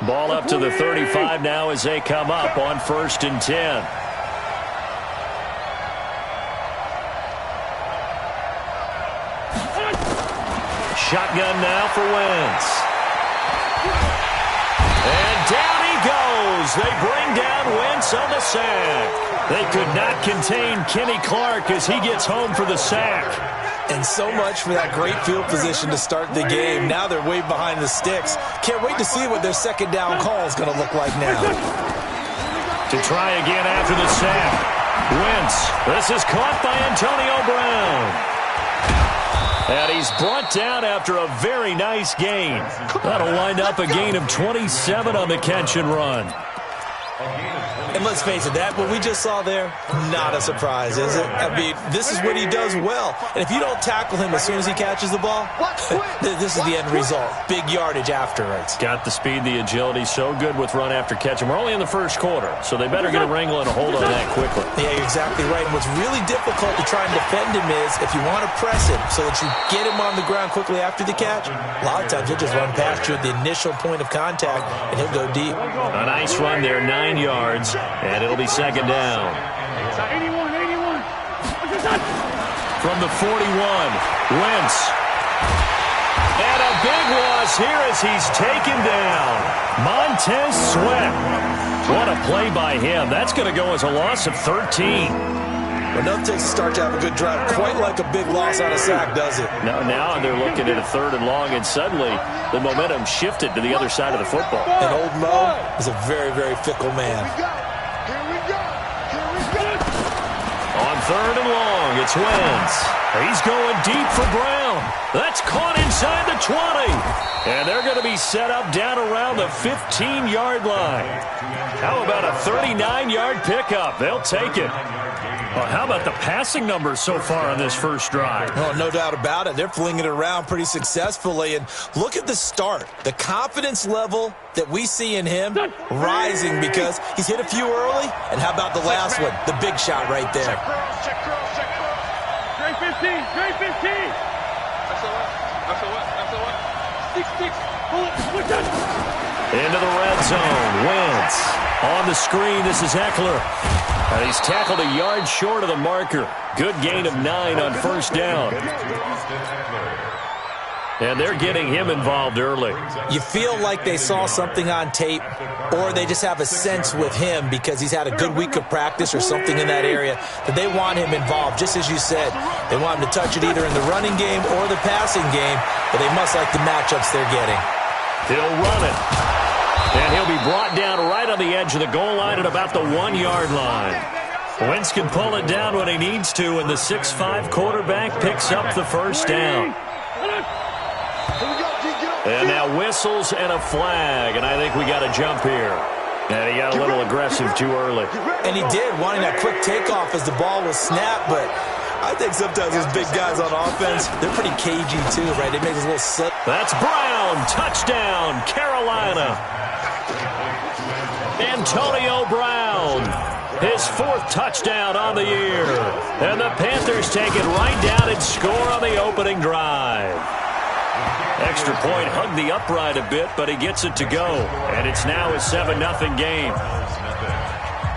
Ball up to the 35 now as they come up on 1st and 10. Shotgun now for Wentz. And down he goes. They bring down Wentz on the sack. They could not contain Kenny Clark as he gets home for the sack. And so much for that great field position to start the game. Now they're way behind the sticks. Can't wait to see what their second down call is going to look like now. To try again after the sack. Wentz. This is caught by Antonio Brown. And he's brought down after a very nice gain. That'll wind up a gain of 27 on the catch and run. And let's face it, that what we just saw there, not a surprise, is it? I mean, this is what he does well. And if you don't tackle him as soon as he catches the ball, this is the end result. Big yardage afterwards. Got the speed, the agility, so good with run after catch. And we're only in the first quarter, so they better get a wrangle and a hold on that quickly. Yeah, you're exactly right. And what's really difficult to try and defend him is if you want to press him so that you get him on the ground quickly after the catch, a lot of times he'll just run past you at the initial point of contact, and he'll go deep. A nice run there, 9 yards. And it'll be second down. 81. From the 41, Wentz. And a big loss here as he's taken down. Montez Sweat. What a play by him. That's going to go as a loss of 13. Well, nothing takes a start to have a good drive quite like a big loss on a sack, does it? Now they're looking at a 3rd and long, and suddenly the momentum shifted to the other side of the football. And old Mo is a very, very fickle man. On 3rd and long, it's Wentz. He's going deep for Brown. That's caught inside the 20. And they're going to be set up down around the 15-yard line. How about a 39-yard pickup? They'll take it. Well, how about the passing numbers so far on this first drive? Oh, no doubt about it. They're flinging it around pretty successfully. And look at the start. The confidence level that we see in him rising because he's hit a few early. And how about the last one? The big shot right there. Check cross. Great 15. That's a what? 6. Pull it. Into the red zone. Wentz. On the screen, this is Eckler. And he's tackled a yard short of the marker. Good gain of 9 on first down. And they're getting him involved early. You feel like they saw something on tape, or they just have a sense with him because he's had a good week of practice or something in that area that they want him involved. Just as you said, they want him to touch it either in the running game or the passing game, but they must like the matchups they're getting. He'll run it. And he'll be brought down right on the edge of the goal line at about the 1-yard line. Wentz can pull it down when he needs to, and the 6'5" quarterback picks up the first down. And now whistles and a flag, and I think we got a jump here. And he got a little aggressive too early. And he did, wanting that quick takeoff as the ball was snapped, but I think sometimes those big guys on offense, they're pretty cagey too, right? They make this little slip. That's Brown. Touchdown, Carolina. Antonio Brown, his 4th touchdown on the year. And the Panthers take it right down and score on the opening drive. Extra point hugged the upright a bit, but he gets it to go. And it's now a 7-0 game.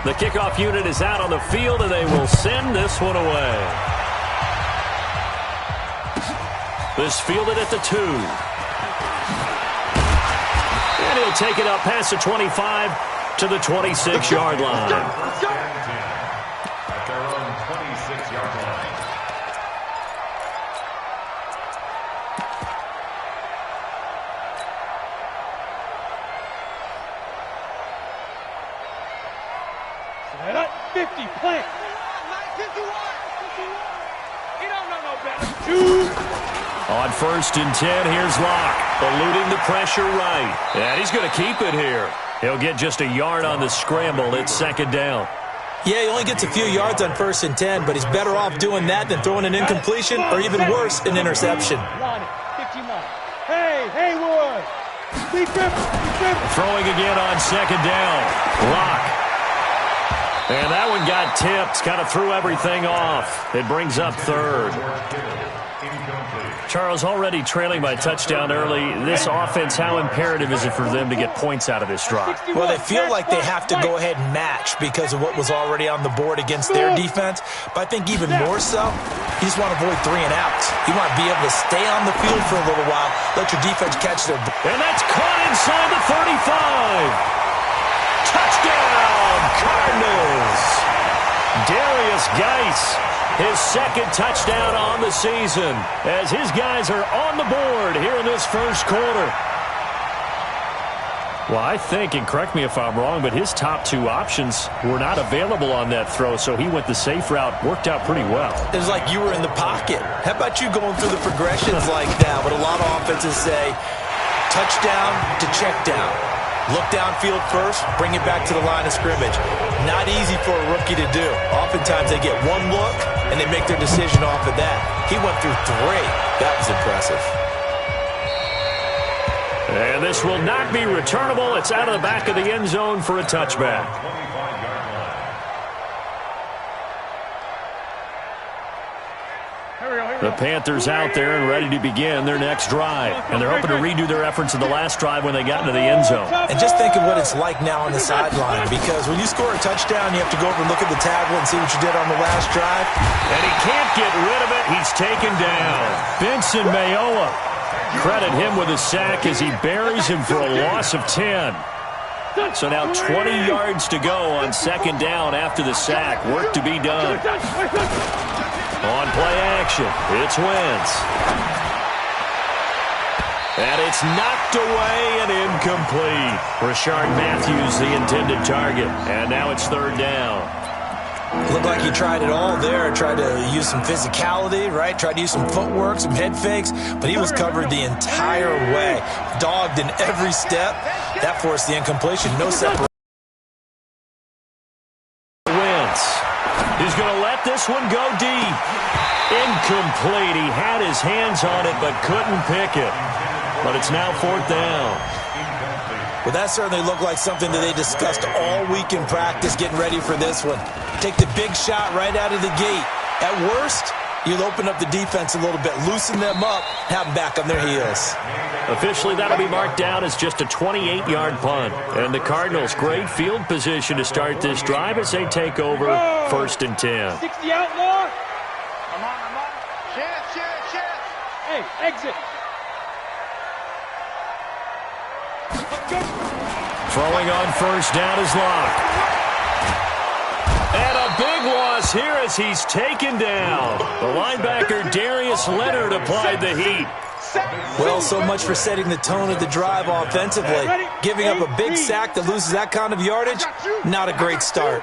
The kickoff unit is out on the field, and they will send this one away. This fielded at the 2. And he'll take it up past the 25 to the 26-yard line. Let's go. At their own 26-yard line. Set up. 50. Plant. 51. He don't know no better. 2. On 1st and 10, here's Locke. Eluding the pressure right. And he's going to keep it here. He'll get just a yard on the scramble. It's second down. Yeah, he only gets a few yards on 1st and 10, but he's better off doing that than throwing an incompletion or even worse, an interception. 59. Hey, Wood. Big grip. Throwing again on second down. Locke. And that one got tipped. Kind of threw everything off. It brings up 3rd. Charles, already trailing by touchdown early. This offense, how imperative is it for them to get points out of this drive? Well, they feel like they have to go ahead and match because of what was already on the board against their defense. But I think even more so, you just want to avoid 3 and outs. You want to be able to stay on the field for a little while, let your defense catch their... And that's caught inside the 35. Touchdown, Cardinals. Darius Geis, his second touchdown on the season, as his guys are on the board here in this first quarter. Well, I think, and correct me if I'm wrong, but his top 2 options were not available on that throw, so he went the safe route. Worked out pretty well. It was like you were in the pocket. How about you going through the progressions like that? What a lot of offenses say, touchdown to check down. Look downfield first, bring it back to the line of scrimmage. Not easy for a rookie to do. Oftentimes they get one look, and they make their decision off of that. He went through 3. That was impressive. And this will not be returnable. It's out of the back of the end zone for a touchback. The Panthers out there and ready to begin their next drive. And they're hoping to redo their efforts in the last drive when they got into the end zone. And just think of what it's like now on the sideline, because when you score a touchdown, you have to go over and look at the tablet and see what you did on the last drive. And he can't get rid of it. He's taken down. Benson Mayowa. Credit him with a sack as he buries him for a loss of 10. So now 20 yards to go on second down after the sack. Work to be done. On play action, it's Wentz. And it's knocked away and incomplete. Rashard Matthews, the intended target. And now it's third down. Looked like he tried it all there. Tried to use some physicality, right? Tried to use some footwork, some head fakes. But he was covered the entire way. Dogged in every step. That forced the incompletion. No separation. He's going to let this one go deep. Incomplete. He had his hands on it but couldn't pick it. But it's now fourth down. Well, that certainly looked like something that they discussed all week in practice getting ready for this one. Take the big shot right out of the gate. At worst, you'll open up the defense a little bit, loosen them up, have them back on their heels. Officially, that'll be marked down as just a 28-yard punt. And the Cardinals, great field position to start this drive as they take over first and 10. 60 outlaw. Come on, come on. Chance. Hey, exit. Throwing on first down is Locke. And a big loss here as he's taken down. The linebacker Darius Leonard applied the heat. Well, so much for setting the tone of the drive offensively. Giving up a big sack that loses that kind of yardage, not a great start.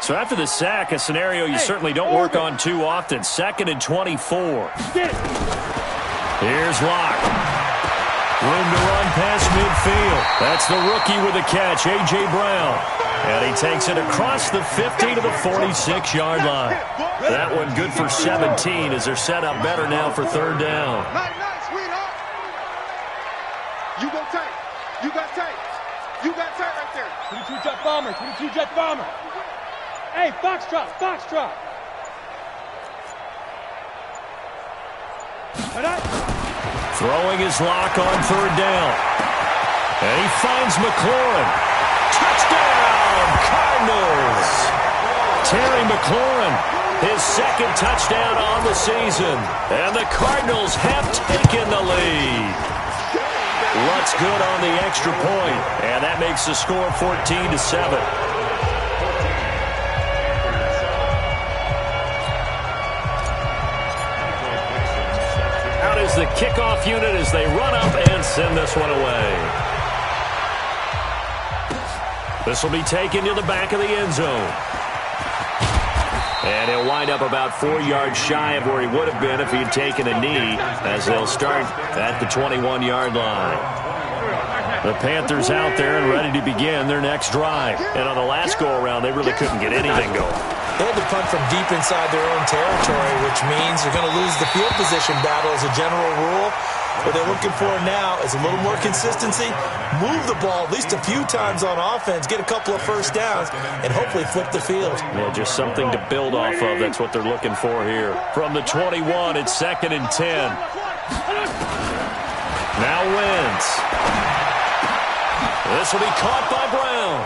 So after the sack, a scenario you certainly don't work on too often. 2nd and 24. Here's Locke. Room to run past midfield. That's the rookie with a catch, A.J. Brown. And he takes it across the 50 to the 46-yard line. That one good for 17 as they're set up better now for third down. Nice, sweetheart. You go tight. You got tight. You got tight right there. 22 jet bomber. 22 jet bomber. Hey, Foxtrot. Throwing his Lock on third down. And he finds McLaurin. Touchdown, Cardinals. Terry McLaurin, his second touchdown on the season. And the Cardinals have taken the lead. Lutz good on the extra point. And that makes the score 14-7. Is the kickoff unit as they run up and send this one away. This will be taken to the back of the end zone. And he'll wind up about 4 yards shy of where he would have been if he'd taken a knee, as they'll start at the 21-yard line. The Panthers out there and ready to begin their next drive. And on the last go-around, they really couldn't get anything going. They had to punt from deep inside their own territory, which means you're going to lose the field position battle as a general rule. What they're looking for now is a little more consistency, move the ball at least a few times on offense, get a couple of first downs, and hopefully flip the field. Yeah, just something to build off of. That's what they're looking for here. From the 21, it's 2nd and 10. Now Wentz. This will be caught by Brown.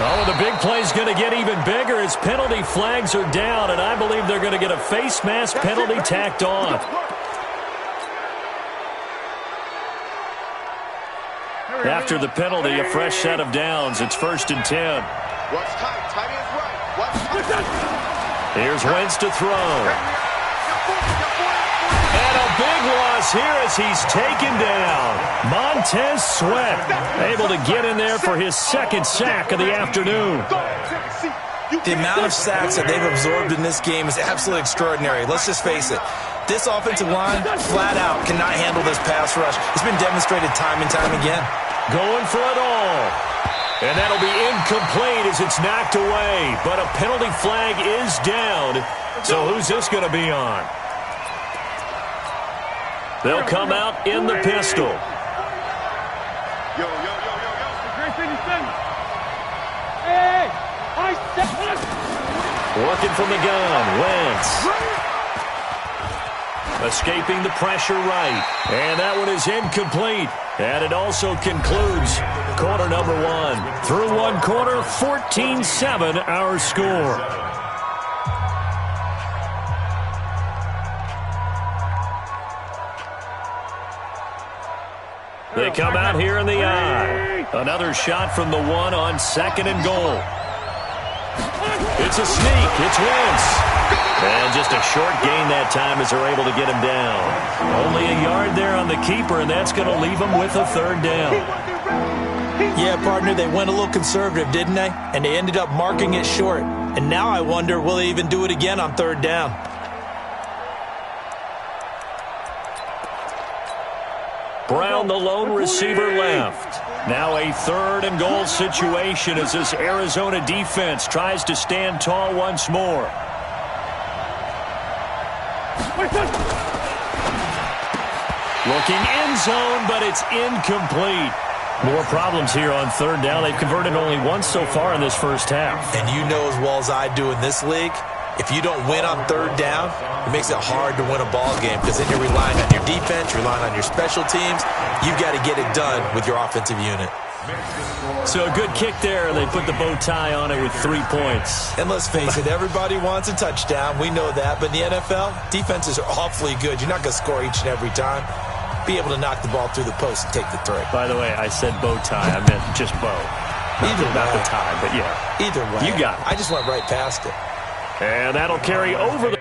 Oh, the big play's going to get even bigger as penalty flags are down, and I believe they're going to get a face mask penalty tacked on. After the penalty, a fresh set of downs. It's 1st and 10. What's tight? Tight ends right. What's tight? Here's Wentz to throw. And a big loss here as he's taken down. Montez Sweat able to get in there for his 2nd sack of the afternoon. The amount of sacks that they've absorbed in this game is absolutely extraordinary. Let's just face it. This offensive line, flat out, cannot handle this pass rush. It's been demonstrated time and time again. Going for it all. And that'll be incomplete as it's knocked away. But a penalty flag is down. So who's this going to be on? They'll come out in the pistol. Yo, yo, yo, yo, yo. Hey, Working from the gun, Wentz. Escaping the pressure right. And that one is incomplete. And it also concludes quarter number 1. Through one quarter, 14-7 our score. They come out here in the eye. Another shot from the 1 on 2nd and goal. It's a sneak. It's Wentz. And just a short gain that time as they're able to get him down. Only a yard there on the keeper, and that's going to leave him with a 3rd down. Yeah, partner, they went a little conservative, didn't they? And they ended up marking it short. And now I wonder, will they even do it again on 3rd down? Brown, the lone receiver, left. Now a 3rd and goal situation as this Arizona defense tries to stand tall once more. Looking end zone, but it's incomplete. More problems here on 3rd down. They've converted only once so far in this first half. And you know as well as I do in this league, if you don't win on 3rd down, it makes it hard to win a ball game because then you're relying on your defense, you're relying on your special teams. You've got to get it done with your offensive unit. So a good kick there. They put the bow tie on it with 3 points. And let's face it, everybody wants a touchdown. We know that. But in the NFL, defenses are awfully good. You're not going to score each and every time. Be able to knock the ball through the post and take the throw. By the way, I said bow tie. I meant just bow. Not the tie, but yeah. Either way. You got it. I just went right past it. And that'll carry over the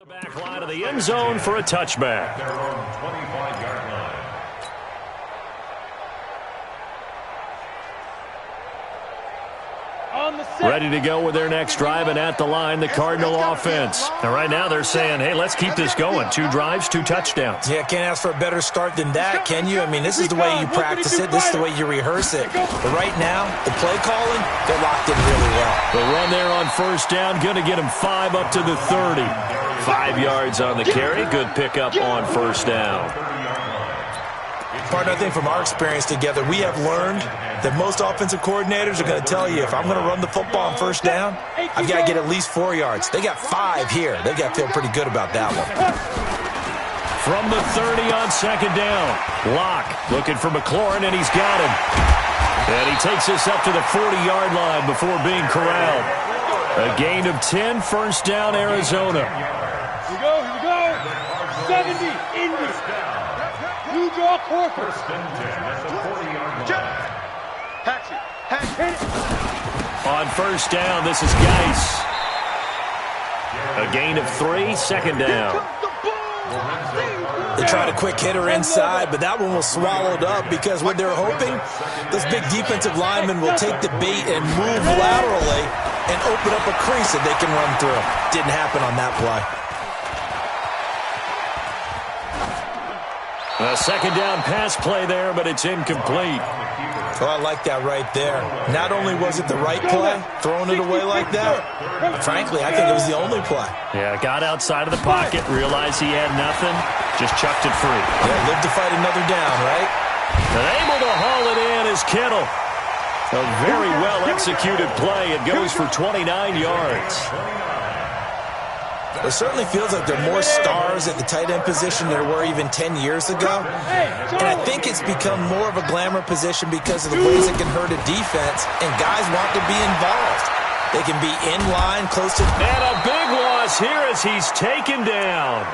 The back line of the end zone for a touchback. Their own 25-yard line. Ready to go with their next drive, and at the line, the Cardinal offense. And right now they're saying, hey, let's keep this going. 2 drives, 2 touchdowns. Yeah, can't ask for a better start than that, can you? I mean, this is the way you practice it. This is the way you rehearse it. But right now, the play calling, they're locked in really well. The run there on first down, going to get him 5 up to the 30. 5 yards on the carry. Good pickup on first down. Partner, I think from our experience together, we have learned that most offensive coordinators are going to tell you, if I'm going to run the football on first down, I've got to get at least 4 yards. They got 5 here. They've got to feel pretty good about that one. From the 30 on second down. Locke looking for McLaurin, and he's got him. And he takes us up to the 40-yard line before being corralled. A gain of 10, first down, Arizona. Here we go, here we go. 70, Indy. You draw quarter. First and 10 at the 40-yard line. Hatch it. On first down, this is Geis. A gain of 3, second down. They tried a quick hitter inside, but that one was swallowed up because what they're hoping, those big defensive linemen will take the bait and move laterally and open up a crease that they can run through. Didn't happen on that play. A second down pass play there, but it's incomplete. Oh, I like that right there. Not only was it the right play, throwing it away like that, frankly, I think it was the only play. Yeah, got outside of the pocket, realized he had nothing, just chucked it free. Yeah, live to fight another down, right? And able to haul it in is Kittle. A very well-executed play. It goes for 29 yards. It certainly feels like there are more stars at the tight end position than there were even 10 years ago. And I think it's become more of a glamour position because of the ways it can hurt a defense, and guys want to be involved. They can be in line, close to... And a big loss here as he's taken down.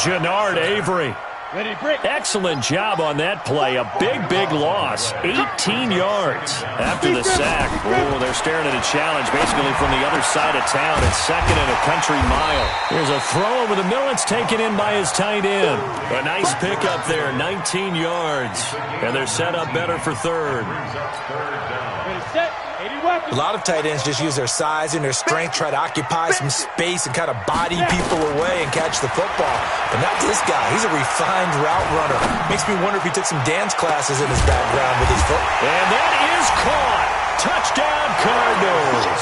Jannard Avery. Ready, break. Excellent job on that play. A big, big loss. 18 yards after the sack. Oh, they're staring at a challenge basically from the other side of town. It's second and a country mile. Here's a throw over the middle. It's taken in by his tight end. A nice pickup there, 19 yards. And they're set up better for third. Ready, set. 80 weapons. A lot of tight ends just use their size and their strength, try to occupy some space and kind of body people away and catch the football. But not this guy. He's a refined route runner. Makes me wonder if he took some dance classes in his background with his foot. And that is caught. Touchdown, Cardinals.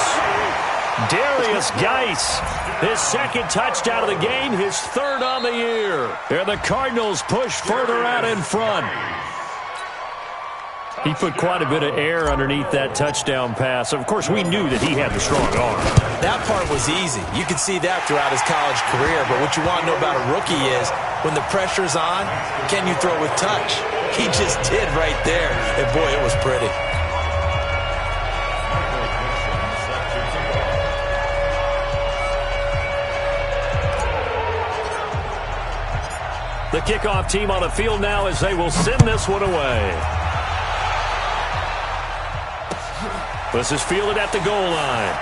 Darius Geis, his second touchdown of the game, his third on the year. And the Cardinals push further out in front. He put quite a bit of air underneath that touchdown pass. Of course, we knew that he had the strong arm. That part was easy. You could see that throughout his college career. But what you want to know about a rookie is when the pressure's on, can you throw with touch? He just did right there. And, boy, it was pretty. The kickoff team on the field now as they will send this one away. This is fielded at the goal line.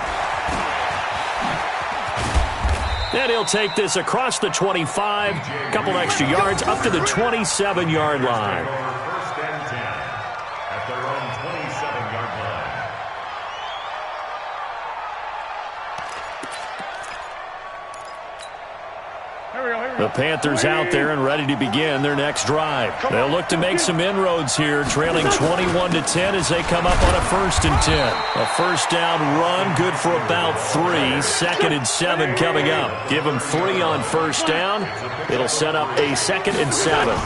And he'll take this across the 25, a couple extra yards, up to the 27-yard line. First and 10 at their own 27-yard line. The Panthers out there and ready to begin their next drive. They'll look to make some inroads here, trailing 21-10 as they come up on a 1st and 10. A first down run, good for about 3. 2nd and 7 coming up. Give them 3 on first down. It'll set up a 2nd and 7.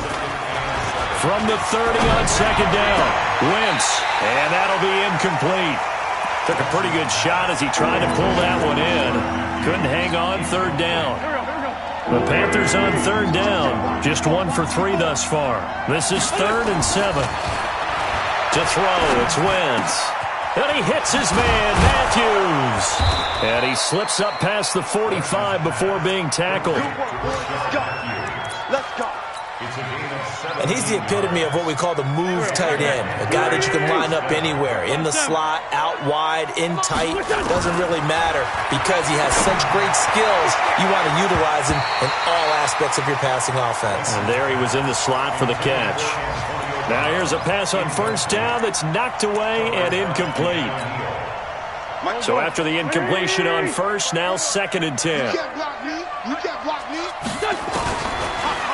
From the 30 on second down, Wentz, and that'll be incomplete. Took a pretty good shot as he tried to pull that one in. Couldn't hang on 3rd down. The Panthers on 3rd down. Just 1 for 3 thus far. This is 3rd and 7. To throw, it's Wentz. And he hits his man, Matthews. And he slips up past the 45 before being tackled. Let's go. And he's the epitome of what we call the move tight end, a guy that you can line up anywhere, in the slot, out wide, in tight. It doesn't really matter because he has such great skills. You want to utilize him in all aspects of your passing offense. And there he was in the slot for the catch. Now here's a pass on first down that's knocked away and incomplete. So after the incompletion on first, now 2nd and 10. You can't block me. You can't block me.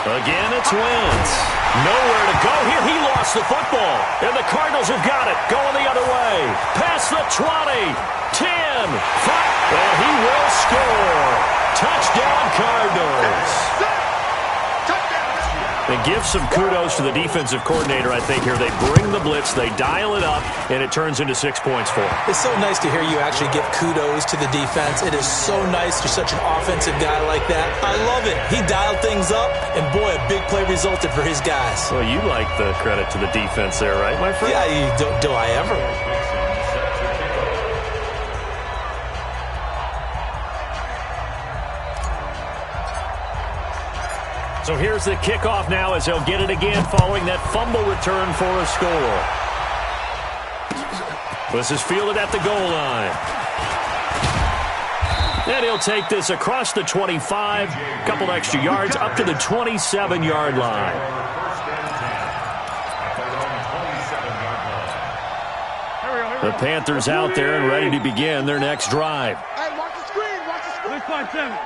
Again, it's Wentz. Nowhere to go here. He lost the football. And the Cardinals have got it. Going the other way. Past the 20. 10. 5. And he will score. Touchdown, Cardinals. And give some kudos to the defensive coordinator, I think, here. They bring the blitz, they dial it up, and it turns into 6 points for them. It's so nice to hear you actually give kudos to the defense. It is so nice you're such an offensive guy like that. I love it. He dialed things up, and boy, a big play resulted for his guys. Well, you like the credit to the defense there, right, my friend? Yeah, do I ever? So here's the kickoff now as he'll get it again following that fumble return for a score. This is fielded at the goal line. And he'll take this across the 25, couple extra yards up to the 27-yard line. The Panthers out there and ready to begin their next drive. Hey, watch the screen. Watch the screen.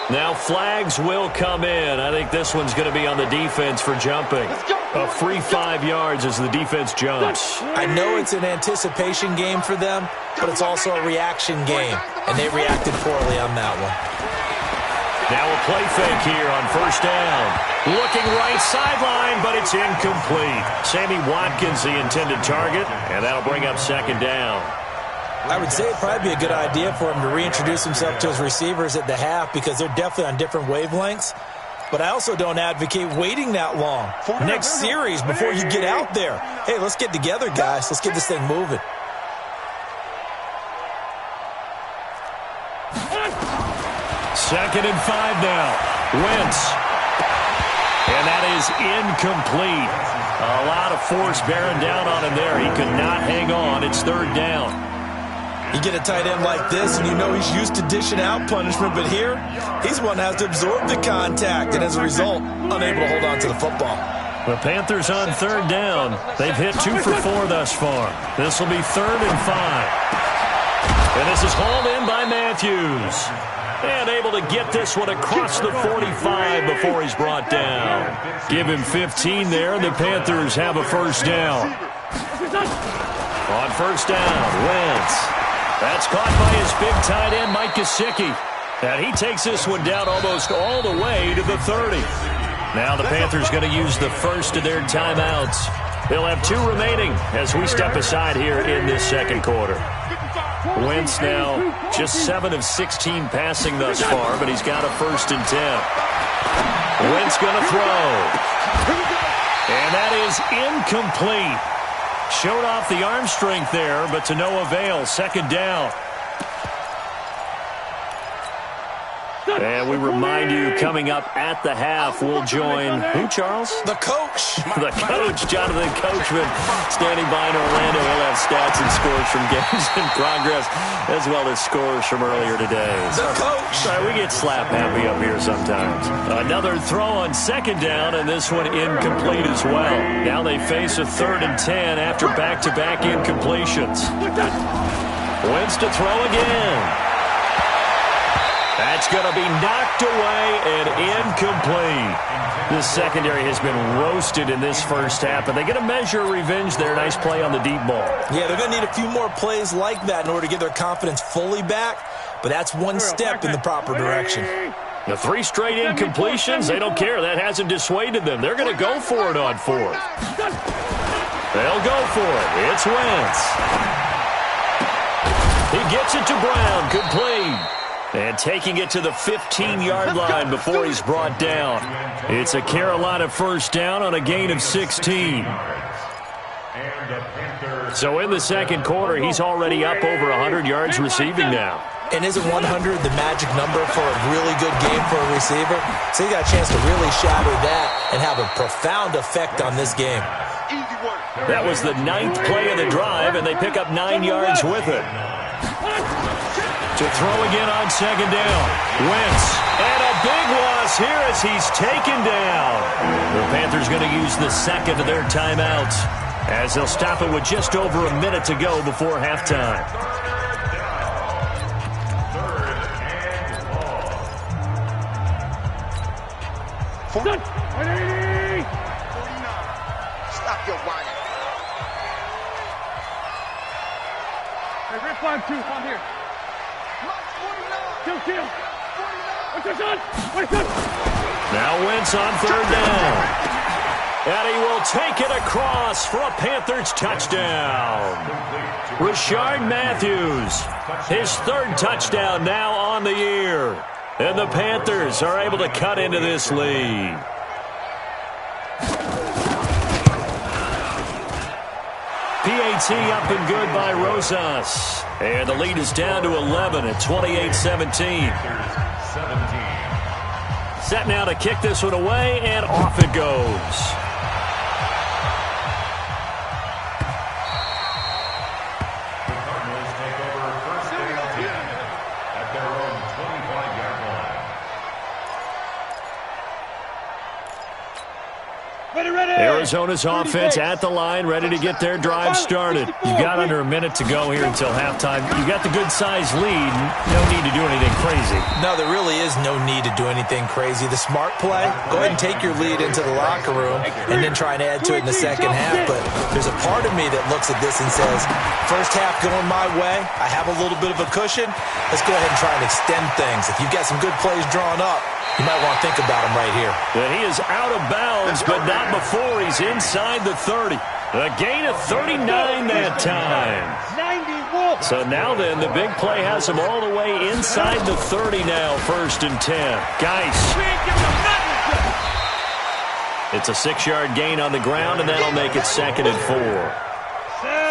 Now flags will come in. I think this one's going to be on the defense for jumping. A free 5 yards as the defense jumps. I know it's an anticipation game for them, but it's also a reaction game, and they reacted poorly on that one. Now a play fake here on first down. Looking right sideline, but it's incomplete. Sammy Watkins the intended target, and that'll bring up 2nd down. I would say it'd probably be a good idea for him to reintroduce himself to his receivers at the half because they're definitely on different wavelengths. But I also don't advocate waiting that long. Next series before you get out there. Hey, let's get together, guys. Let's get this thing moving. Second and 5 now. Wentz. And that is incomplete. A lot of force bearing down on him there. He could not hang on. It's 3rd down. You get a tight end like this, and you know he's used to dishing out punishment, but here, he's one that has to absorb the contact, and as a result, unable to hold on to the football. The Panthers on 3rd down. They've hit 2 for 4 thus far. This will be 3rd and 5. And this is hauled in by Matthews. And able to get this one across the 45 before he's brought down. Give him 15 there, and the Panthers have a first down. On first down, Wentz. That's caught by his big tight end, Mike Gesicki. And he takes this one down almost all the way to the 30. Now the Panthers going to use the first of their timeouts. They'll have 2 remaining as we step aside here in this 2nd quarter. Wentz now just 7 of 16 passing thus far, but he's got a 1st and 10. Wentz going to throw. And that is incomplete. Showed off the arm strength there, but to no avail. 2nd down. And we remind you, coming up at the half, we'll join who, Charles? The coach. The coach, Jonathan Coachman, standing by in Orlando. He'll have stats and scores from games in progress, as well as scores from earlier today. The coach. Sorry, we get slap happy up here sometimes. Another throw on 2nd down, and this one incomplete as well. Now they face a 3rd and 10 after back-to-back incompletions. Wentz to throw again. That's going to be knocked away and incomplete. The secondary has been roasted in this first half, but they get a measure of revenge there. Nice play on the deep ball. Yeah, they're going to need a few more plays like that in order to get their confidence fully back, but that's one step in the proper direction. The 3 straight incompletions, they don't care. That hasn't dissuaded them. They're going to go for it on 4th. They'll go for it. It's Wentz. He gets it to Brown. Complete. And taking it to the 15-yard line before he's brought down. It's a Carolina first down on a gain of 16. So in the 2nd quarter, he's already up over 100 yards receiving now. And isn't 100 the magic number for a really good game for a receiver? So he got a chance to really shatter that and have a profound effect on this game. That was the 9th play of the drive, and they pick up 9 yards with it. To throw again on second down. Wentz. And a big loss here as he's taken down. The Panthers going to use the second of their timeouts as they'll stop it with just over a minute to go before halftime. Stop your whining. Hey, Rick, 5-2, I'm here. Kill. What's your son? Now Wentz on third down. And he will take it across for a Panthers touchdown. Rashard Matthews, his 3rd touchdown now on the year. And the Panthers are able to cut into this lead. PAT up and good by Rosas. And the lead is down to 11 at 28-17. Set now to kick this one away, and off it goes. The Cardinals take over first and 10 at their own 25-yard line. Ready. Arizona's offense at the line, ready to get their drive started. You've got under a minute to go here until halftime. You've got the good-sized lead. No need to do anything crazy. No, there really is no need to do anything crazy. The smart play, go ahead and take your lead into the locker room and then try and add to it in the second half. But there's a part of me that looks at this and says, first half going my way, I have a little bit of a cushion. Let's go ahead and try and extend things. If you've got some good plays drawn up, you might want to think about him right here. And he is out of bounds, but not before he's inside the 30. A gain of 39 that time. So now then, the big play has him all the way inside the 30 now, 1st and 10. Geis. It's a 6-yard gain on the ground, and that'll make it 2nd and 4.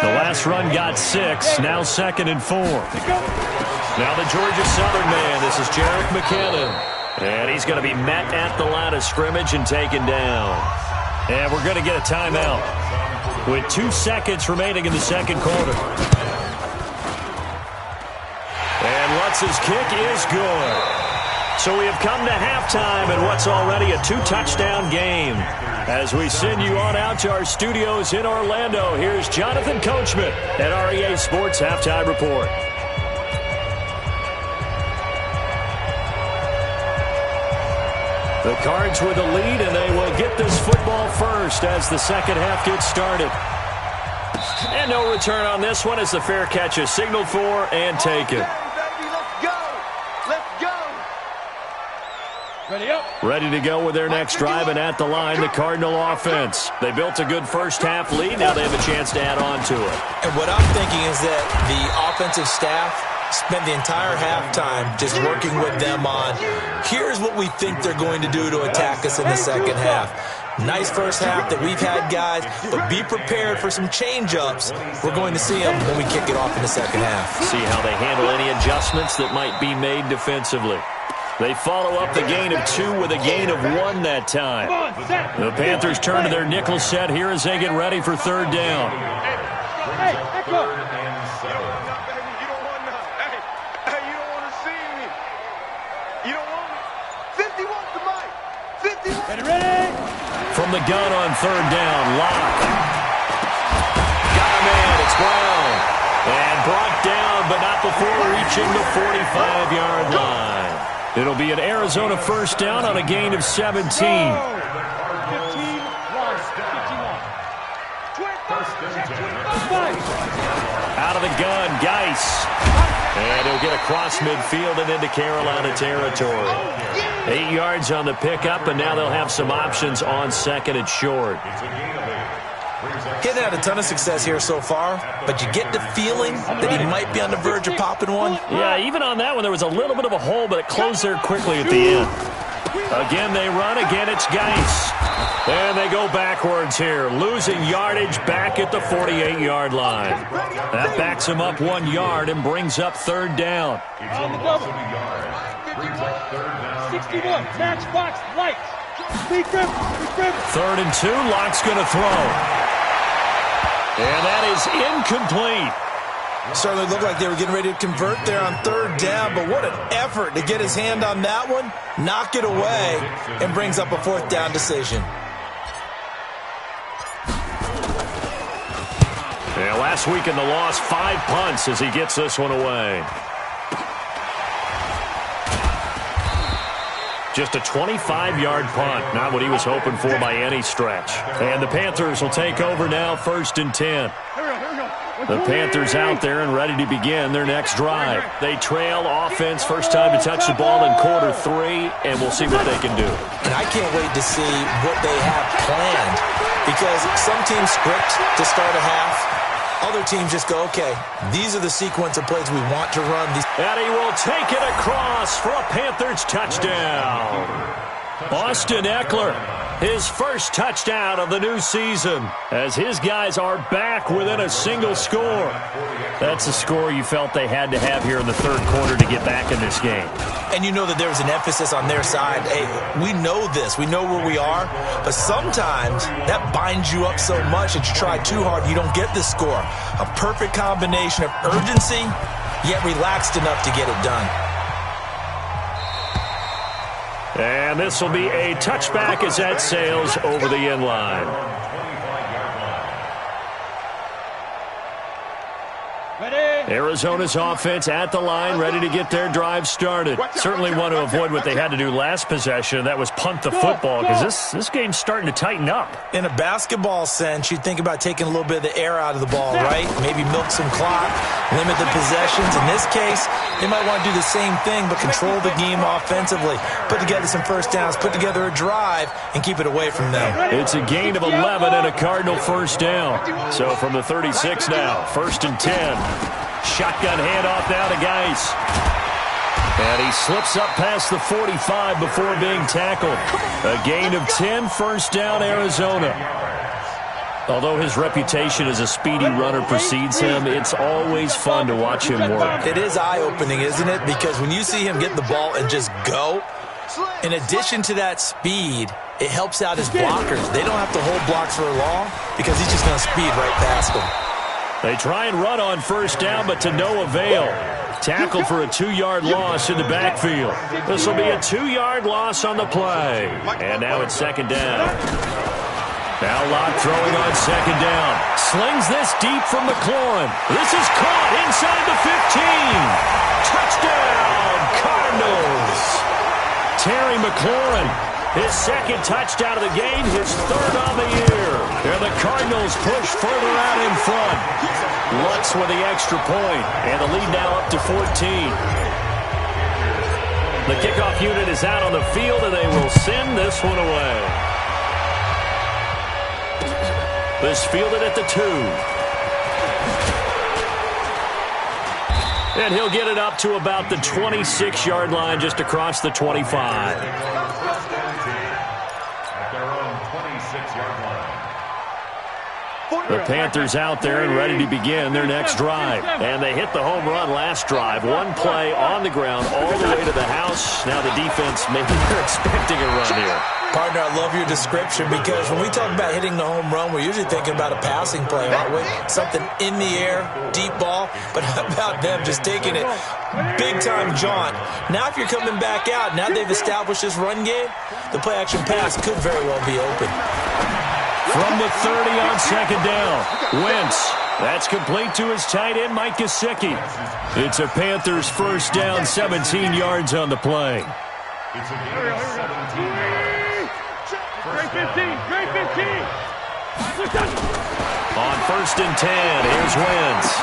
The last run got 6, now 2nd and 4. Now the Georgia Southern man, this is Jerick McKinnon. And he's going to be met at the line of scrimmage and taken down. And we're going to get a timeout with 2 seconds remaining in the second quarter. And Lutz's kick is good. So we have come to halftime in what's already a 2-touchdown game. As we send you on out to our studios in Orlando, here's Jonathan Coachman at REA Sports Halftime Report. The Cards with the lead, and they will get this football first as the second half gets started. And no return on this one as the fair catch is signaled for and taken. Ready to go with their next drive, and at the line, the Cardinal offense. They built a good first half lead. Now they have a chance to add on to it. And what I'm thinking is that the offensive staff spent the entire halftime just working with them on, here's what we think they're going to do to attack us in the second half. Nice first half that we've had, guys, but be prepared for some change-ups. We're going to see them when we kick it off in the second half. See how they handle any adjustments that might be made defensively. They follow up the gain of 2 with a gain of 1 that time. The Panthers turn to their nickel set here as they get ready for third down. Hey, Echo. You don't want none. Hey, you don't want to see me. You don't want me. 50 wants the mic. 50 wants the mic. From the gun on third down, Locke. Got a man, it's Brown. And brought down, but not before reaching the 45-yard line. It'll be an Arizona first down on a gain of 17. Out of the gun, Geis. And he'll get across midfield and into Carolina territory. 8 yards on the pickup, and now they'll have some options on second and short. Getting had a ton of success here so far, but you get the feeling that he might be on the verge of popping one. Yeah, even on that one, there was a little bit of a hole, but it closed there quickly at the end. Again, they run. Again, it's Geis. And they go backwards here, losing yardage back at the 48-yard line. That backs him up 1 yard and brings up third down. On the double. 61, match box, lights. Week3. 3rd and 2, Locke's going to throw. And that is incomplete. Certainly looked like they were getting ready to convert there on 3rd down, but what an effort to get his hand on that one, knock it away, and brings up a 4th down decision. Yeah, last week in the loss, 5 punts as he gets this one away. Just a 25-yard punt, not what he was hoping for by any stretch. And the Panthers will take over now, 1st and 10. The Panthers out there and ready to begin their next drive. They trail offense, first time to touch the ball in quarter 3, and we'll see what they can do. And I can't wait to see what they have planned, because some teams script to start a half. Other teams just go, okay, these are the sequence of plays we want to run. And he will take it across for a Panthers touchdown. Austin Eckler, his first touchdown of the new season, as his guys are back within a single score. That's a score you felt they had to have here in the 3rd quarter to get back in this game. And you know that there was an emphasis on their side. Hey, we know this. We know where we are. But sometimes that binds you up so much that you try too hard, you don't get the score. A perfect combination of urgency, yet relaxed enough to get it done. And this will be a touchback as that sails over the end line. Arizona's offense at the line, ready to get their drive started. Certainly want to avoid what they had to do last possession. That was punt the football, because this game's starting to tighten up. In a basketball sense, you think about taking a little bit of the air out of the ball, right? Maybe milk some clock, limit the possessions. In this case, they might want to do the same thing, but control the game offensively. Put together some first downs, put together a drive, and keep it away from them. It's a gain of 11 and a Cardinal first down. So from the 36 now, 1st and 10. Shotgun handoff now to Geis. And he slips up past the 45 before being tackled. A gain of 10, first down, Arizona. Although his reputation as a speedy runner precedes him, it's always fun to watch him work. It is eye-opening, isn't it? Because when you see him get the ball and just go, in addition to that speed, it helps out his blockers. They don't have to hold blocks for long because he's just going to speed right past them. They try and run on first down, but to no avail. Tackle for a 2-yard loss in the backfield. This will be a 2-yard loss on the play. And now it's 2nd down. Now Locke throwing on 2nd down. Slings this deep from McLaurin. This is caught inside the 15. Touchdown, Cardinals. Terry McLaurin, his 2nd touchdown of the game, his 3rd on the year. And the Cardinals push further out in front. Lutz with the extra point, and the lead now up to 14. The kickoff unit is out on the field, and they will send this one away. This fielded at the 2. And he'll get it up to about the 26-yard line, just across the 25. The Panthers out there and ready to begin their next drive. And they hit the home run last drive. One play on the ground all the way to the house. Now the defense, maybe they're expecting a run here. Partner, I love your description, because when we talk about hitting the home run, we're usually thinking about a passing play, aren't we? Something in the air, deep ball. But how about them just taking it big-time jaunt? Now if you're coming back out, now they've established this run game, the play-action pass could very well be open. From the 30 on 2nd down, Wentz. That's complete to his tight end, Mike Gesicki. It's a Panthers first down, 17 yards on the play. It's a gain of 17 yards. Great 15, great 15. On 1st and 10, here's Wentz.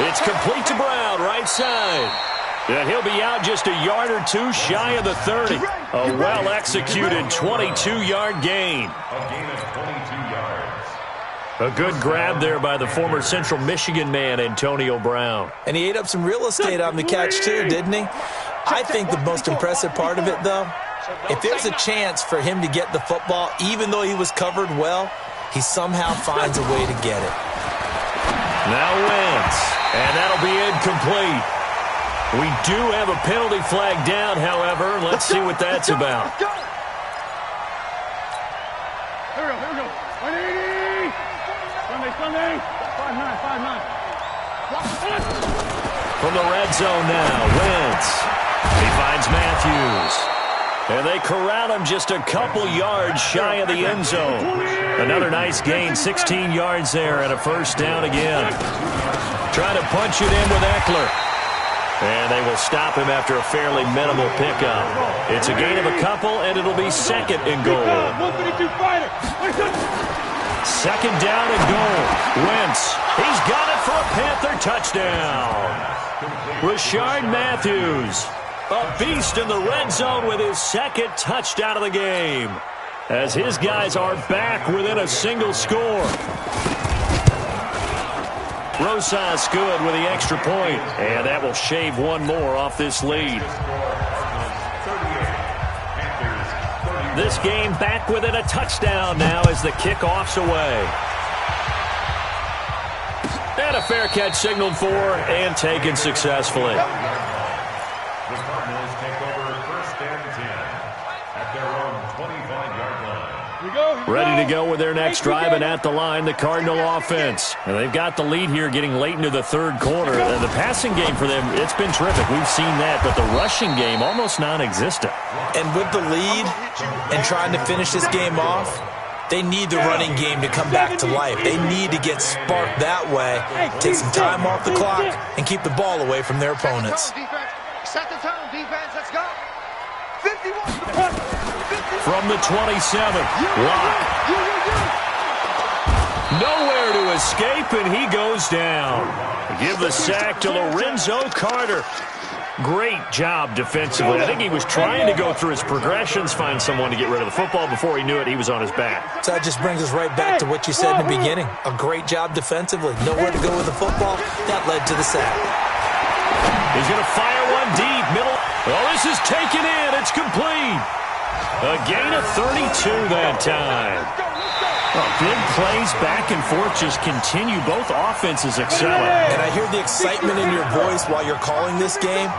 It's complete to Brown, right side. And he'll be out just a yard or two shy of the 30. A well-executed 22-yard gain. A gain of 22 yards. A good grab there by the former Central Michigan man, Antonio Brown. And he ate up some real estate on the catch too, didn't he? I think the most impressive part of it, though, If there's a chance for him to get the football, even though he was covered well, he somehow finds a way to get it. Now Wentz, and that'll be incomplete. We do have a penalty flag down, however. Let's see what that's about. Here we go. 180. Sunday. 5-9. From the red zone now, Wentz. He finds Matthews. And they corral him just a couple yards shy of the end zone. Another nice gain, 16 yards there, and a first down again. Trying to punch it in with Eckler. And they will stop him after a fairly minimal pickup. It's a gain of a couple, and it'll be second and goal. 152 fighter. Second down and goal. Wentz, he's got it for a Panther touchdown. Rashard Matthews, a beast in the red zone with his second touchdown of the game, as his guys are back within a single score. Rosas good with the extra point, and that will shave one more off this lead. This game back within a touchdown now as the kickoff's away. And a fair catch signaled for and taken successfully. The Cardinals take over first and 10 at their own 25-yard line. Ready to go with their next drive, and at the line, the Cardinal offense. And they've got the lead here getting late into the third quarter. And the passing game for them, it's been terrific. We've seen that, but the rushing game almost non-existent. And with the lead and trying to finish this game off, they need the running game to come back to life. They need to get sparked that way, take some time off the clock, and keep the ball away from their opponents. Set the tone, defense. Let's go. 51. From the 27, Locke. Nowhere to escape, and he goes down. Give the sack to Lorenzo Carter. Great job defensively. I think he was trying to go through his progressions, find someone to get rid of the football. Before he knew it, he was on his back. So that just brings us right back to what you said in the beginning. A great job defensively. Nowhere to go with the football. That led to the sack. He's going to fire one deep. Middle. Oh, this is taken in. It's complete. A gain of 32 that time. Oh, big plays back and forth just continue. Both offenses excelling. And I hear the excitement in your voice while you're calling this game.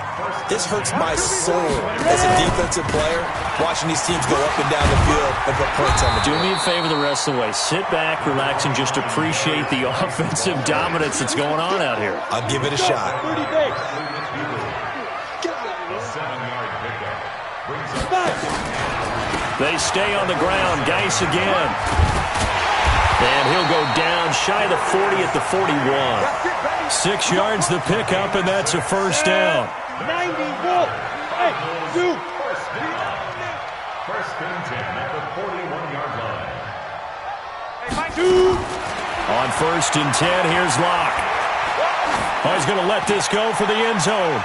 This hurts my soul as a defensive player, watching these teams go up and down the field and put points on the board. Do me a favor the rest of the way. Sit back, relax, and just appreciate the offensive dominance that's going on out here. I'll give it a shot. They stay on the ground. Geis again. And he'll go down shy of the 40 at the 41. 6 yards the pickup, and that's a first down. 90 volt. Hey, dude. First and 10 at the 41-yard line. Dude. On first and 10, here's Locke. Oh, he's going to let this go for the end zone.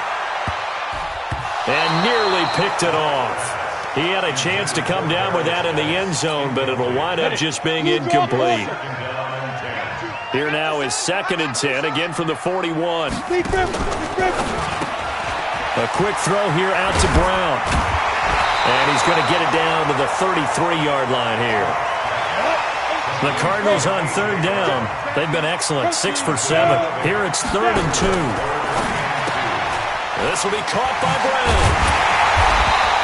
And nearly picked it off. He had a chance to come down with that in the end zone, but it'll wind up just being incomplete. Here now is second and 10, again from the 41. A quick throw here out to Brown. And he's going to get it down to the 33-yard line here. The Cardinals on third down. They've been excellent, 6 for 7. Here it's third and 2. This will be caught by Brown.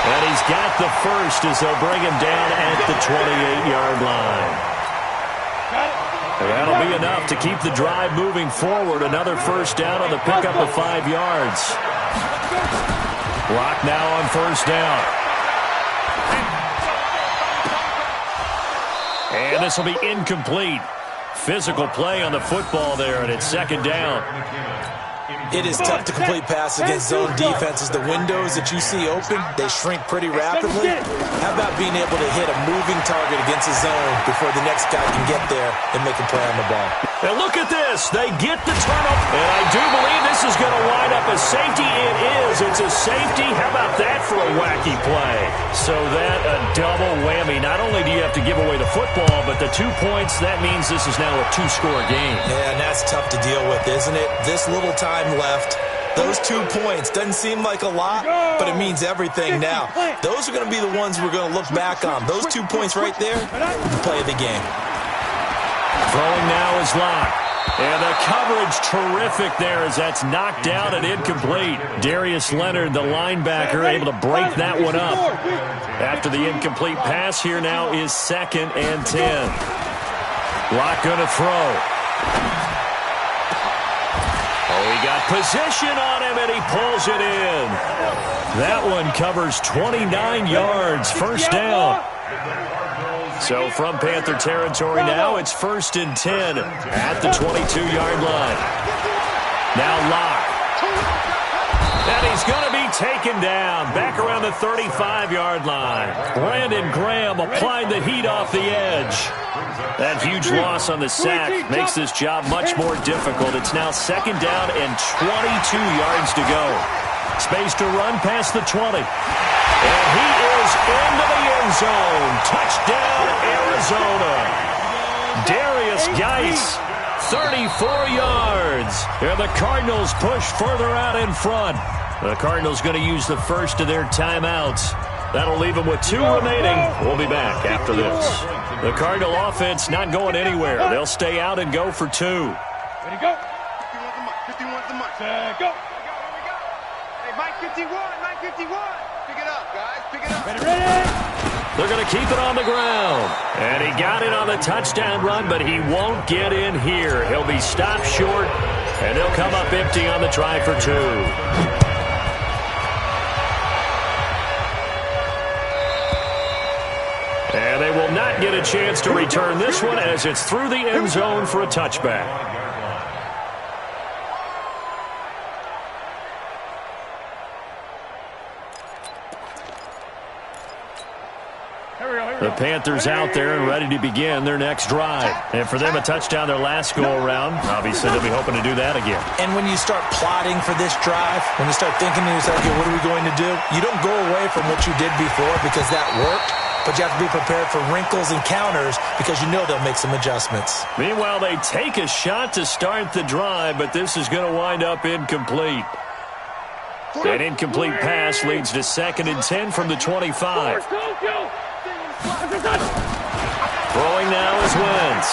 And he's got the first as they'll bring him down at the 28-yard line. That'll be enough to keep the drive moving forward. Another first down on the pickup of 5 yards. Locke now on first down. And this will be incomplete. Physical play on the football there, and it's second down. It is tough to complete pass against zone defenses. The windows that you see open, they shrink pretty rapidly. How about being able to hit a moving target against a zone before the next guy can get there and make a play on the ball? And look at this. They get the turnover. And I do believe this is going to wind up a safety. It is. It's a safety. How about that for a wacky play? So that a double whammy. Not only do you have to give away the football, but the 2 points, that means this is now a 2-score game. Yeah, and that's tough to deal with, isn't it? This little time left, Those 2 points doesn't seem like a lot, but it means everything now. Those are going to be the ones we're going to look back on. Those 2 points right there, play of the game. Throwing now is Locke. And the coverage terrific there as that's knocked down and incomplete. Darius Leonard, the linebacker, able to break that one up. After the incomplete pass, here now is 2nd and 10. Locke going to throw. Oh, he got position on him, and he pulls it in. That one covers 29 yards, first down. So from Panther territory now, it's 1st and 10 at the 22-yard line. Now Locke. And he's going to be taken down back around the 35-yard line. Brandon Graham applied the heat off the edge. That huge loss on the sack makes this job much more difficult. It's now 2nd down and 22 yards to go. Space to run past the 20. And he is into the end zone. Touchdown, Arizona. Darius Geis, 34 yards. And the Cardinals push further out in front. The Cardinals going to use the first of their timeouts. That'll leave them with 2 remaining. We'll be back after this. The Cardinal offense not going anywhere. They'll stay out and go for 2. Ready, go. 51's the mark. Go. Hey, Mike 51, Mike 51. Pick it up, guys. Pick it up. Ready. They're going to keep it on the ground. And he got it on the touchdown run, but he won't get in here. He'll be stopped short, and they'll come up empty on the try for 2. And they will not get a chance to return this one as it's through the end zone for a touchback. The Panthers out there and ready to begin their next drive. And for them, a touchdown their last go-around. Obviously, they'll be hoping to do that again. And when you start plotting for this drive, when you start thinking to yourself, okay, what are we going to do? You don't go away from what you did before because that worked, but you have to be prepared for wrinkles and counters because you know they'll make some adjustments. Meanwhile, they take a shot to start the drive, but this is going to wind up incomplete. An incomplete pass leads to 2nd and 10 from the 25. Throwing now is Wentz.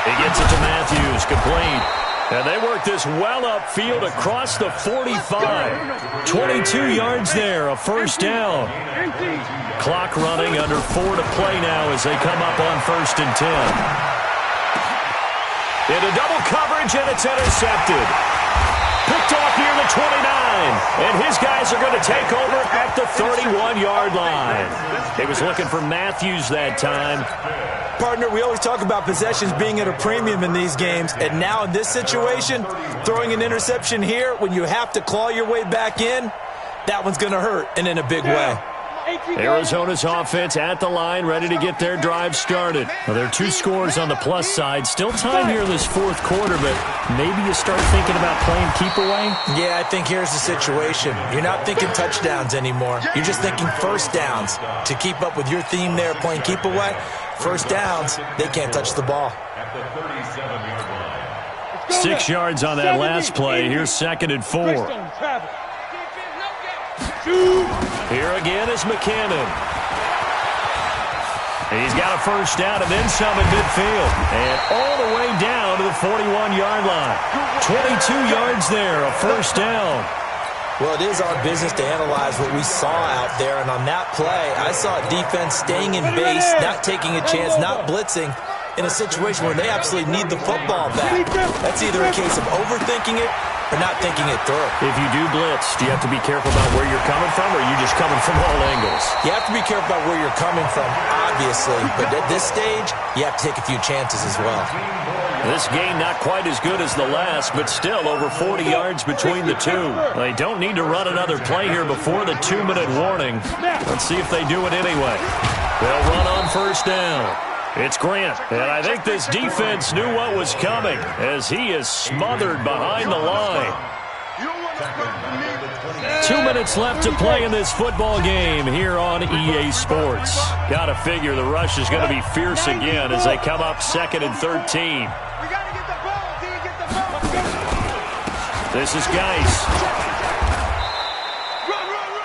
He gets it to Matthews, complete. And they work this well upfield across the 45. 22 yards there, a first down. Clock running, under 4 to play now as they come up on 1st and 10. Into double coverage, and it's intercepted. Picked off near the 29, and his guys are going to take over at the 31-yard line. He was looking for Matthews that time. Partner, we always talk about possessions being at a premium in these games, and now in this situation, throwing an interception here when you have to claw your way back in, that one's going to hurt, and in a big way. Arizona's offense at the line, ready to get their drive started. Well, there are 2 scores on the plus side. Still time here in this 4th quarter, but maybe you start thinking about playing keep away? Yeah, I think here's the situation. You're not thinking touchdowns anymore. You're just thinking first downs. To keep up with your theme there, playing keep away, first downs, they can't touch the ball. 6 yards on that last play. Here's 2nd and 4. Here again is McKinnon. He's got a first down and then some in midfield. And all the way down to the 41-yard line. 22 yards there, a first down. Well, it is our business to analyze what we saw out there. And on that play, I saw defense staying in base, not taking a chance, not blitzing, in a situation where they absolutely need the football back. That's either a case of overthinking it or not thinking it through. If you do blitz, do you have to be careful about where you're coming from, or are you just coming from all angles? You have to be careful about where you're coming from, obviously. But at this stage, you have to take a few chances as well. This game not quite as good as the last, but still over 40 yards between the 2. They don't need to run another play here before the 2-minute warning. Let's see if they do it anyway. They'll run on first down. It's Grant, and I think this defense knew what was coming as he is smothered behind the line. 2 minutes left to play in this football game here on EA Sports. Got to figure the rush is going to be fierce again as they come up 2nd and 13. This is Geis.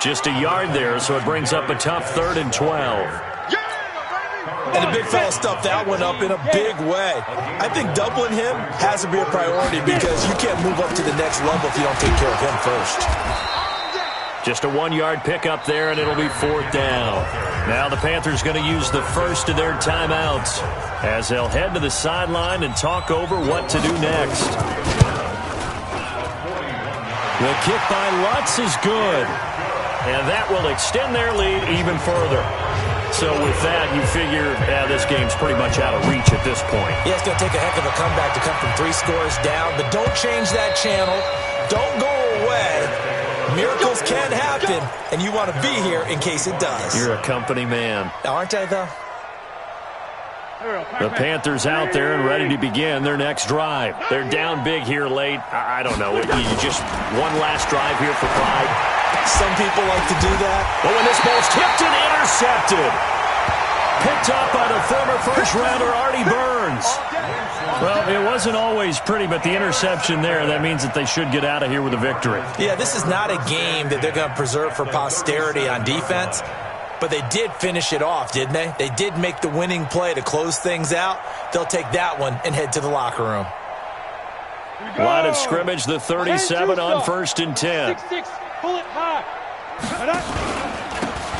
Just a yard there, so it brings up a tough 3rd and 12. And the big fella stuffed that one up in a big way. I think doubling him has to be a priority because you can't move up to the next level if you don't take care of him first. Just a 1-yard pickup there, and it'll be 4th down. Now the Panthers going to use the first of their timeouts as they'll head to the sideline and talk over what to do next. The kick by Lutz is good, and that will extend their lead even further. So with that, you figure this game's pretty much out of reach at this point. Yeah, it's going to take a heck of a comeback to come from 3 scores down, but don't change that channel. Don't go away. Miracles can happen, and you want to be here in case it does. You're a company man. Aren't I, though? The Panthers out there and ready to begin their next drive. They're down big here late. I don't know. You just one last drive here for pride. Some people like to do that. But when this ball's tipped and intercepted. Picked up by the former first-rounder Artie Burns. Well, it wasn't always pretty, but the interception there, that means that they should get out of here with a victory. Yeah, this is not a game that they're going to preserve for posterity on defense, but they did finish it off, didn't they? They did make the winning play to close things out. They'll take that one and head to the locker room. Line of scrimmage, the 37 on 1st and 10. 6-6, pull it high.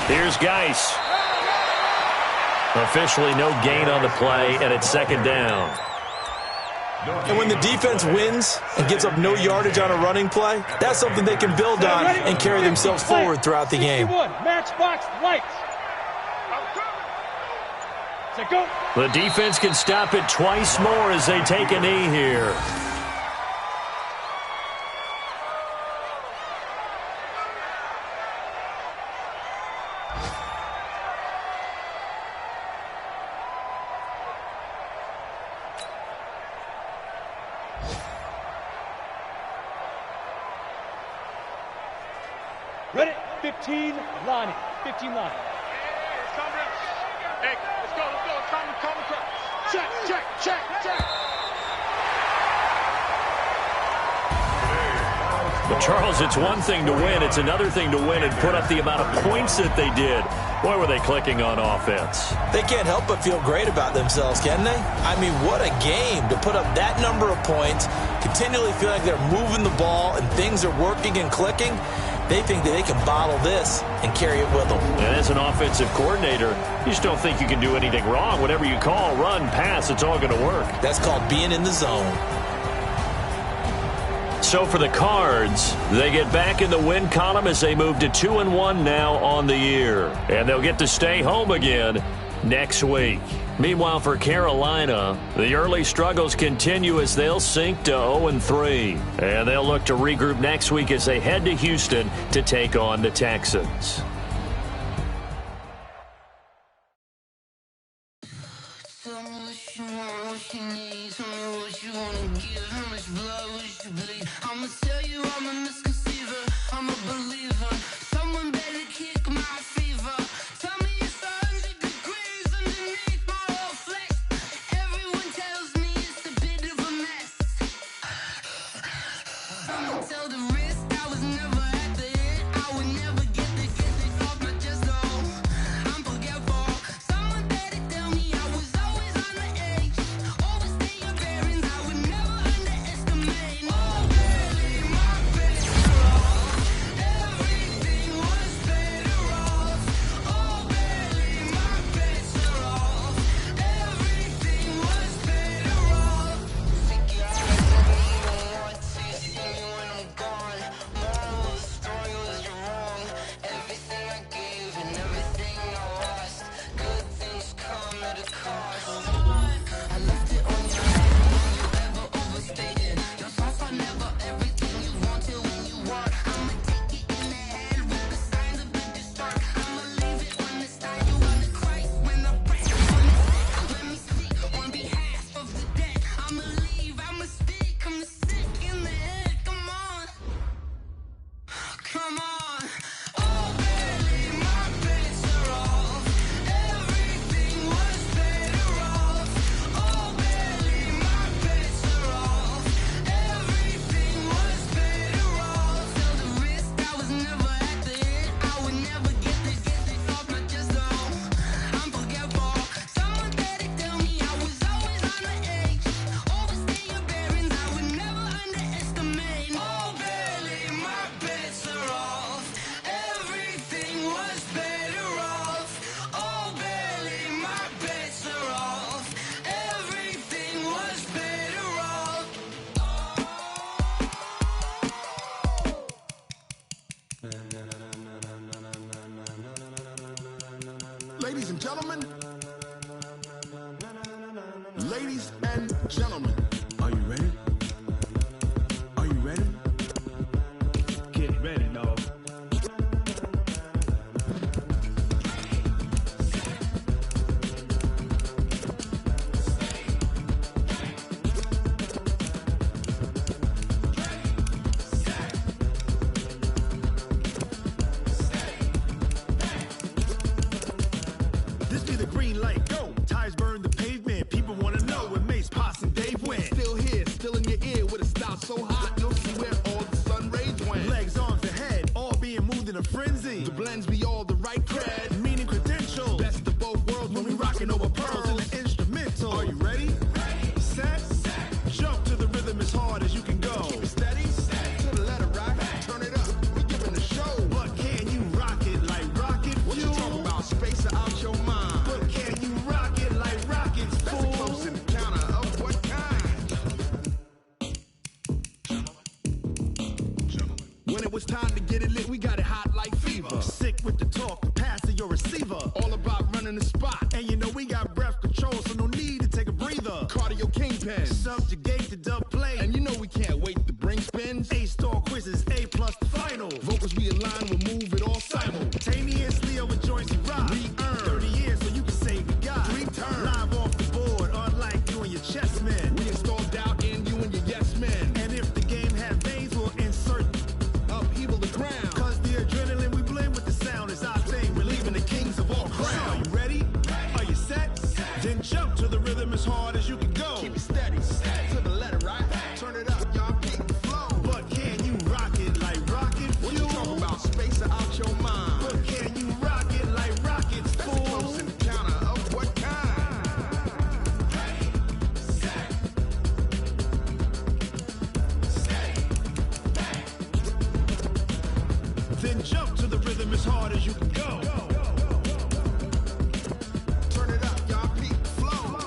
Here's Geis. Officially no gain on the play, and it's 2nd down. And when the defense wins and gives up no yardage on a running play, that's something they can build on and carry themselves forward throughout the game. Matchbox lights. Go. The defense can stop it twice more as they take a knee here. Ready? 15, Lonnie. 15, Lonnie. Hey, let's go. Come. Check. But Charles, it's one thing to win. It's another thing to win and put up the amount of points that they did. Boy, were they clicking on offense. They can't help but feel great about themselves, can they? I mean, what a game to put up that number of points, continually feel like they're moving the ball and things are working and clicking. They think that they can bottle this and carry it with them. And as an offensive coordinator, you just don't think you can do anything wrong. Whatever you call, run, pass, it's all going to work. That's called being in the zone. So for the Cards, they get back in the win column as they move to 2-1 now on the year. And they'll get to stay home again next week. Meanwhile, for Carolina, the early struggles continue as they'll sink to 0-3. And they'll look to regroup next week as they head to Houston to take on the Texans. Ladies and gentlemen, are you ready? Are you ready? Get ready, dog. This be the green light, go. Tires burn the pavement. People want to know where Mace, Potts, and Dave went. Still here, still in your ear with a style so hot, you'll see where all the sun rays went. Legs, arms, and head, all being moved in a frenzy. The blends be all the right cred, meaning credentials. Best of both worlds when we rockin' over pearls in the instrumental. Are you ready? Set. Jump to the rhythm as hard as you can go. Keep it steady, to the letter right. Turn it up, we giving the show. But can you rock it like rocket fuel? What you talking about? Space or out your mind? But can you rock it like rockets, fool? That's a close encounter of what kind? When it was time to get it lit, we got it hot like fever. Sick with the talk, the pass to your receiver. All about running the spot. And you know we got breath control, so no need to take a breather. Cardio kingpin, subjugate the dub play. And you know we can't wait to bring spins. A-star quizzes, A+ the final. Vocals we align, we'll move it all simultaneously over joints and rock. We earn 30 years so you can say we got 3 turns. Live off the board, unlike you and your chess men. We install doubt in you and your yes men. And if the game had veins, we'll insert upheaval the ground. Cause the adrenaline we blend with the sound is our thing. We're leaving the kings of all crowns. Are you ready? Are you set? Then jump to the rhythm as hard as you can go. Keep it steady, to the letter right. Turn it up, y'all keep the flow. But can you rock it like rocket fuel? What you talking about? Space or out your mind? But can you rock it like rockets, fool? That's a close encounter of what kind? Then jump to the rhythm as hard as you can go. Turn it up, y'all peep the flow.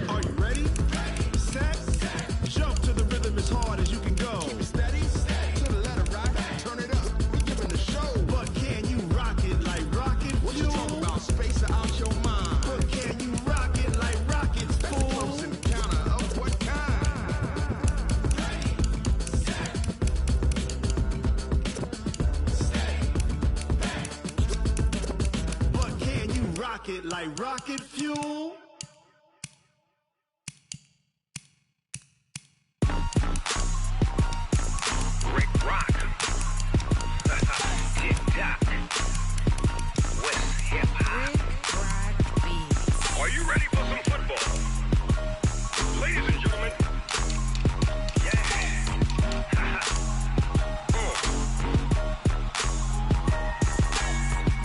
Are you ready? Set. Jump to the rhythm as hard as you can go. Keep it steady, to the letter right. Turn it up, we giving the show. But can you rock it like rocket fuel? What you talking about? Space or out your mind? But can you rock it like rockets, fool? That's a close encounter of what kind? But can you rock it like rocket fuel? Rick Rock. Tick-tock. West hip-hop. Are you ready for some football? Ladies and gentlemen. Yeah.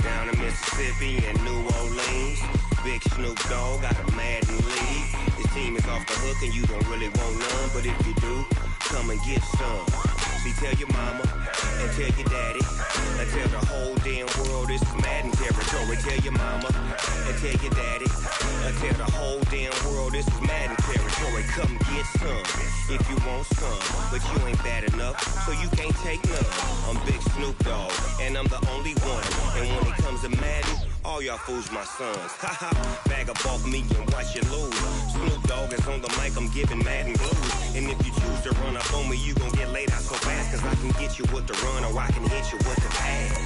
Down in Mississippi and New Orleans, Big Snoop Dogg got a Madden league. His team is off the hook and you don't really want none, but if you do, come and get some. See, tell your mama and tell your daddy and tell the whole damn world this is Madden territory. Tell your mama and tell your daddy and tell the whole damn world this is Madden territory. Come get some if you want some, but you ain't bad enough, so you can't take none. I'm Big Snoop Dogg and I'm the only one. And when it comes to Madden, all y'all fools my sons. Haha, bag up off me and watch you lose. Snoop Dogg is on the mic, I'm giving Madden blues. And if you choose to run up on me, you gon' get laid out so fast. Cause I can get you with the run or I can hit you with the pass.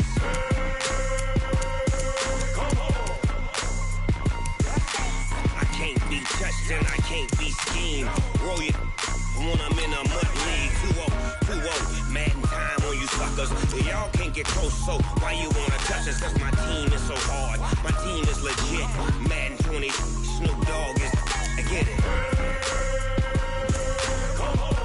Come on. I can't be touched and I can't be schemed. Roll you when I'm in a mud league. 2-0, Madden time on you suckers. Y'all can't get close, so why you wanna touch us? Cause my team is so hard, my team is legit. Madden 20, Snoop Dogg is, I get it. Come on.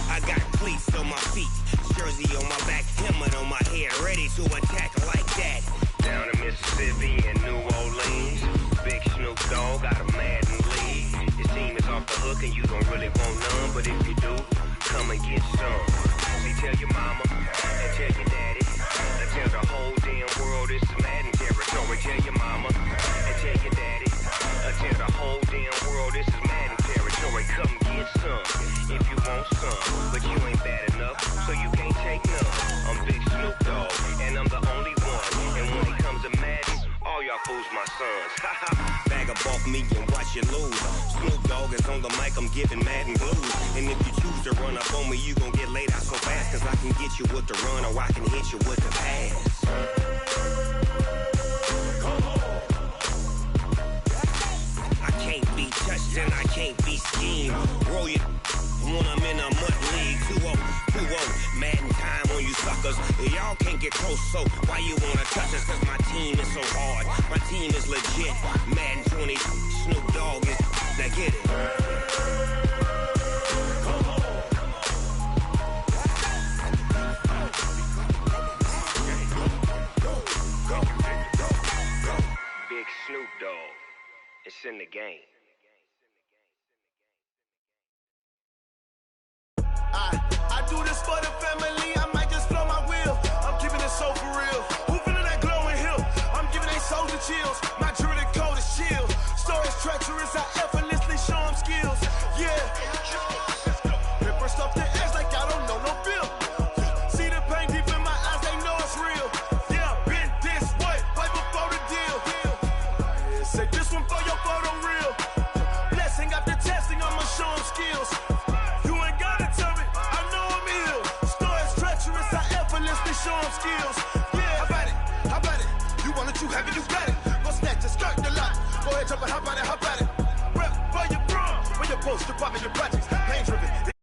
I got cleats on my feet, jersey on my back, helmet on my head, ready to attack like that. Down in Mississippi and New Orleans, Big Snoop Dogg got a Madden league. His team is off the hook and you don't really want none, but if you do, come and get some. See, tell your mama and tell your daddy. Tell the whole damn world this is Madden territory. Tell your mama and tell your daddy. Tell the whole damn world this is Madden territory. Come get some if you want some, but you ain't bad enough, so you can't take none. I'm Big Snoop Dogg, and I'm the only one. And when it comes to Madden, all y'all fools my sons. Bag up off me and watch you lose. Snoop Dogg is on the mic, I'm giving Madden blues. And if you choose to run up on me, you gon' get laid out so fast. Cause I can get you with the run or I can hit you with the pass. I can't be touched and I can't be schemed. Roll you when I'm in a mud league. 2-0, 2-0, Madden time on you suckers. Y'all can't get close, so why you wanna touch us? Cause my team is so hard, my team is legit. Madden 20, Snoop Dogg is, now get it. Big Snoop Dogg, it's in the game. I do this for the family, I might just blow my wheel. I'm keeping it so for real. Who feeling that glowing hill? I'm giving they soldier chills. My jewelry code is chill. Stories treacherous, I effortlessly show them skills. Yeah. Ripper stuff the edge like I don't know no feel. See the pain deep in my eyes, they know it's real. Yeah, been this way, way before the deal. Say this one for your photo real. Blessing after testing, I'ma show them skills. You ain't gotta tell me, I know I'm ill. Stories treacherous, I effortlessly show them skills. Yeah, how about it? How about it? You want it, you have it, you got it. Go snatch it, skirt the lot. Go ahead, jump it, how about it? How about it? Rep where you from? Where you post, department, your projects. Pain driven.